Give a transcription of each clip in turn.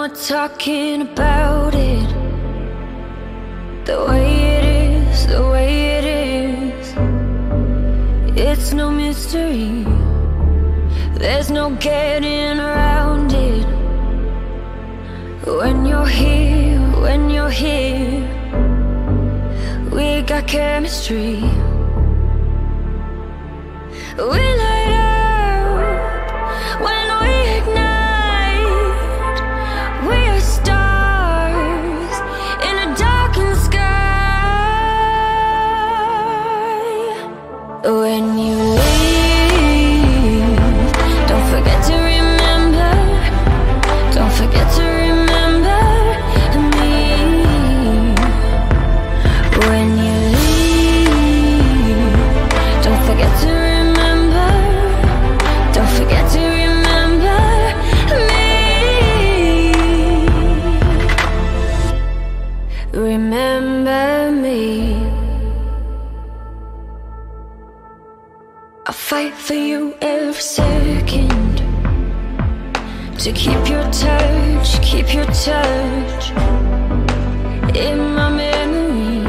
more talking about it. The way it is, the way it is. It's no mystery. There's no getting around it. When you're here, when you're here, we got chemistry. We light up when we ignite. We are stars in a darkened sky. When you leave, don't forget to remember. Don't forget to remember me. When you leave, don't forget to remember. Don't forget to remember me. Remember me. I'll fight for you every second, to keep your touch, keep your touch in my memory.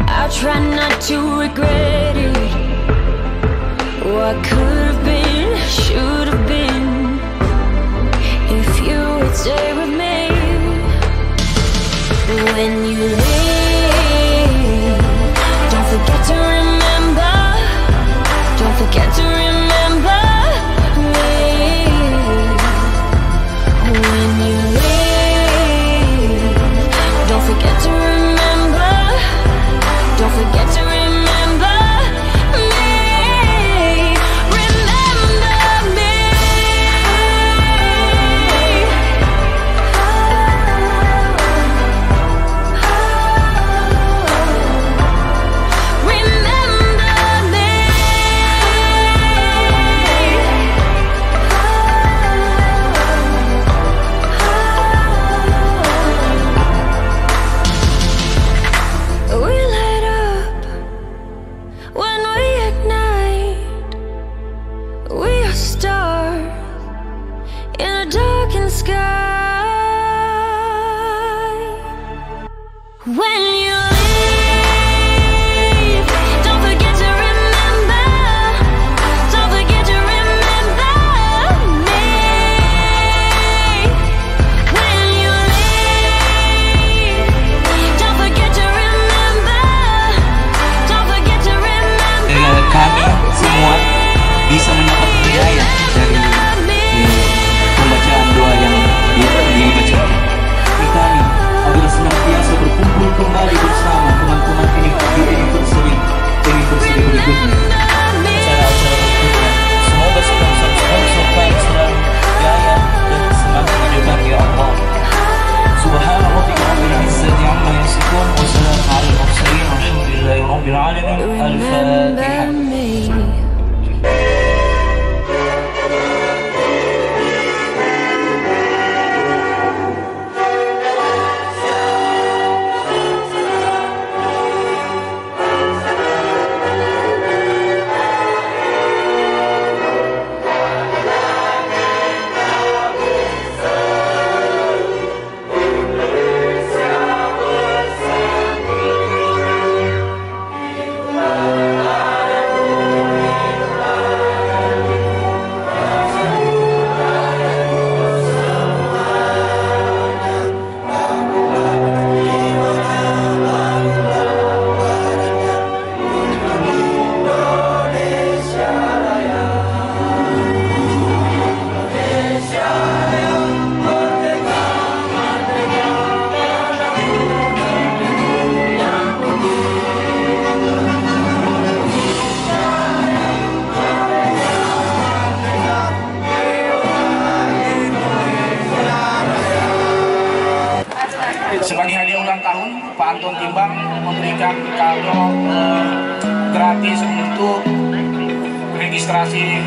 I try not to regret it. What could have been, should have been, if you would stay with me. When you leave, don't forget to remember. Don't forget to remember me. When you leave, don't forget to remember. Don't forget to remember me. Remember me. When you leave, don't forget to remember. Don't forget to remember me. When you leave, don't forget to remember. Don't forget to remember. Kami semua bisa mendapat hidayah dari pembacaan doa yang dibacakan. Kami agar senantiasa berkumpul kembali bersama teman-teman ini di anniversary berikutnya. Acara-acara berikutnya semoga sponsor kami selalu jaya dan semakin menjaga ya Allah. Subhana rabbika rabbil izzati amma yasifun wa salamun alal mursalin walhamdulillahi rabbil alamin. Al-Fatihah. Sebagai hadiah ulang tahun, Pak Anton Timbang memberikan kado gratis untuk registrasi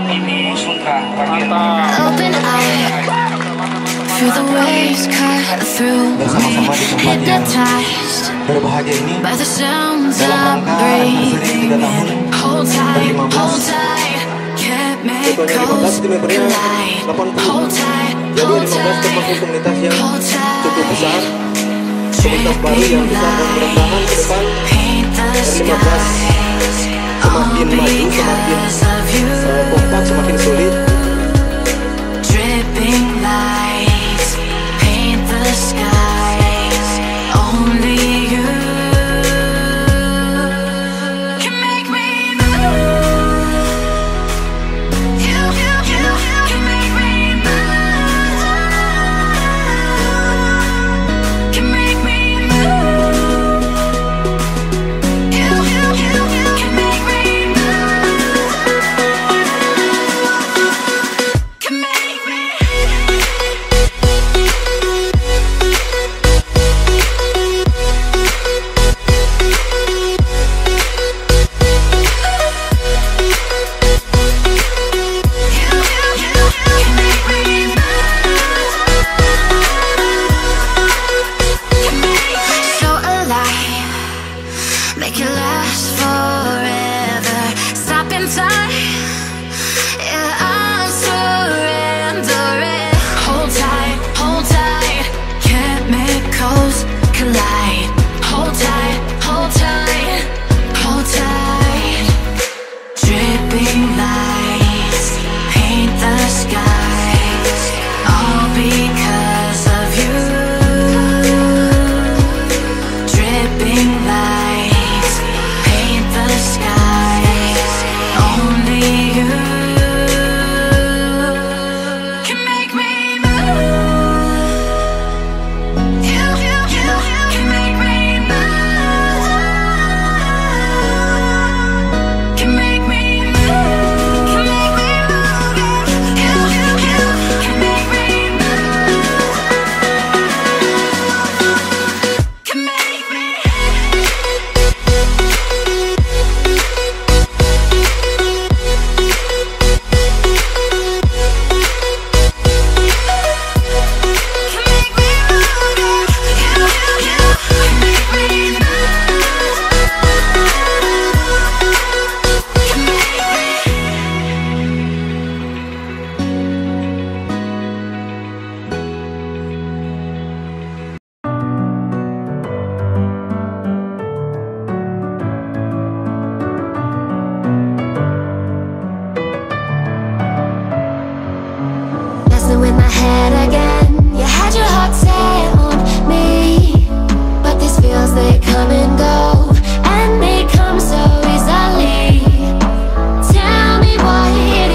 ini Sutra. Open eye, through the waves cut through me, hypnotized by the sounds I'm breathing in. Hold tight, chemicals collide. Hold tight. Jadi 15 termasuk komunitas yang cukup besar, komunitas baru yang bisa berkembang ke depan. Yr15 semakin maju, semakin kompak, semakin solid. Dripping lights paint the skies. Only you can make me move. You can make me move. Can make me move. You can make me move. Can make me. So alive, make it last forever. Stop in time, yeah, I'm surrendering. Hold tight, chemicals collide. Hold tight, hold tight, hold tight. Dripping lights paint the skies, all because of you. Dripping lights paint the skies, only you can make me move. You can make me move. Can make me move. Can make me move. You can make me move. Can make me. Messing with my head again. You had your heart set on me, but these feels, they come and go, and they come so easily. Tell me what it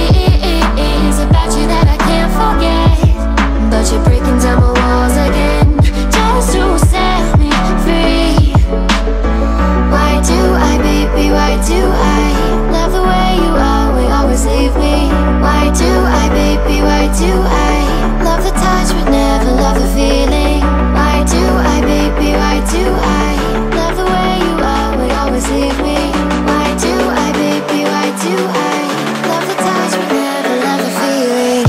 is about you that I can't forget, but you're breaking down my walls again, just to set me free. Why do I, baby, why do I love the way you are, we always leave me? Why do I, baby, why do I love the touch but never love the feeling? Why do I, baby, why do I love the way you are, we always leave me? Why do I, baby, why do I love the touch but never love the feeling?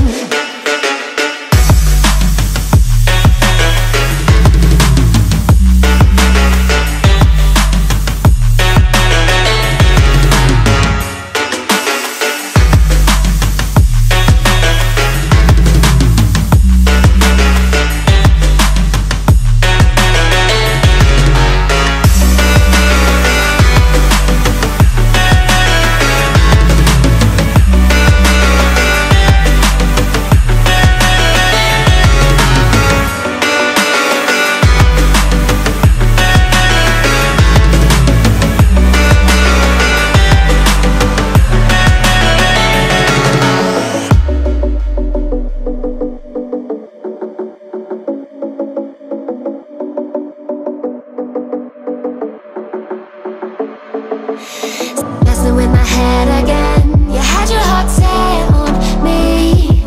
Messing with my head again. You had your heart set on me,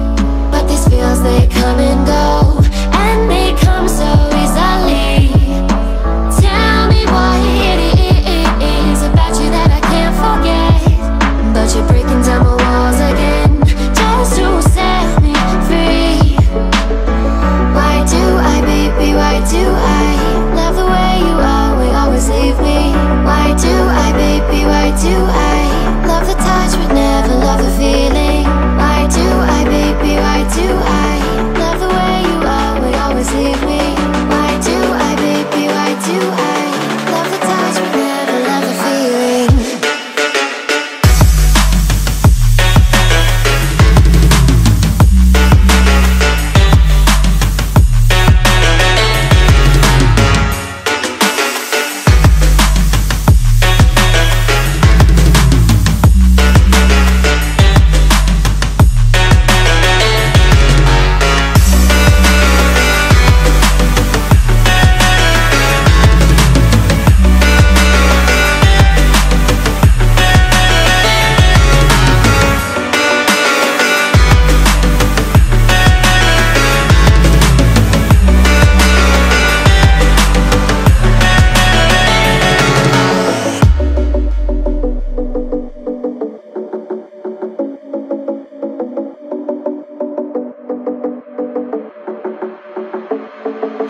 but these feels, they come and go, and they come so easily. Tell me what it is about you that I can't forget, but you're breaking down my walls again, just to set me free. Why do I, baby, why do I love the way you are, we always leave me? Why do I, baby, why do I love the touch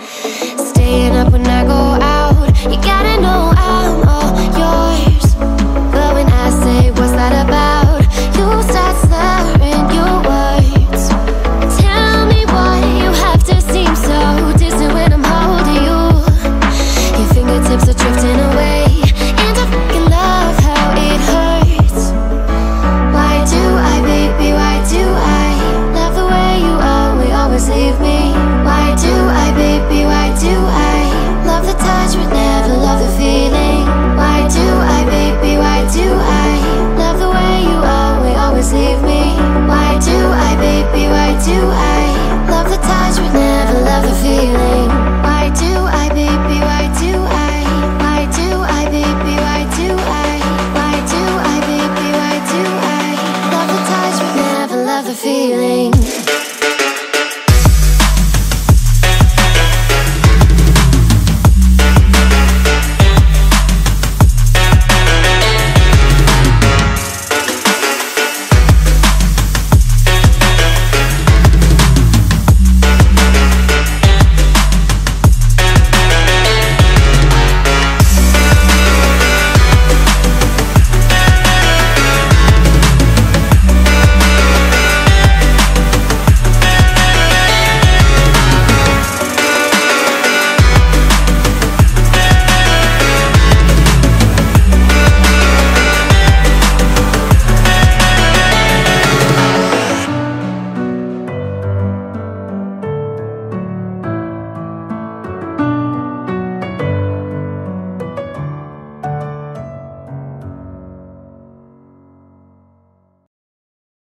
Staying up when I go out. You got